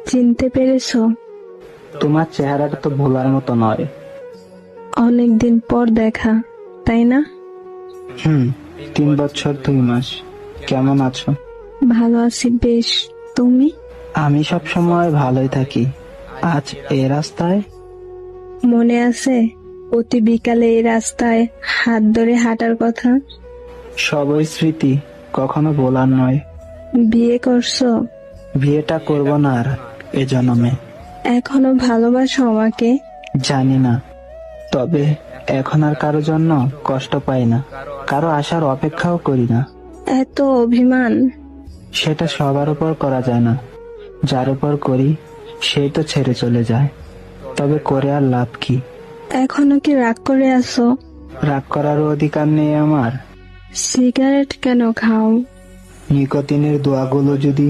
চিনতে পেরেছো? তোমার চেহারাটা তো ভোলার মতো নয়। অনেকদিন পর দেখা, তাই না? 3 বছর 2 মাস। কেমন আছো? ভালো আছি বেশ। তুমি? আমি সব সময় ভালোই থাকি। আজ এই রাস্তায়? মনে আছে প্রতি বিকালে এই রাস্তায় হাত ধরে হাঁটার কথা? সবই স্মৃতি, কখনো ভোলার নয়। বিয়ে করছো? বিয়েটা করব না আর এ জন্মে। এখনো ভালোবাসো আমাকে? জানি না, তবে এখন আর কারো জন্য কষ্ট পাই না, কারো আসার অপেক্ষাও করি না। এত অভিমান? সেটা সবার উপর করা যায় না, যার উপর করি সেই তো ছেড়ে চলে যায়। তবে করে আর লাভ কি? এখনো কি রাগ করে আছো? রাগ করারও অধিকার নেই আমার। সিগারেট কেন খাও? নিকোটিনের দোয়াগুলো যদি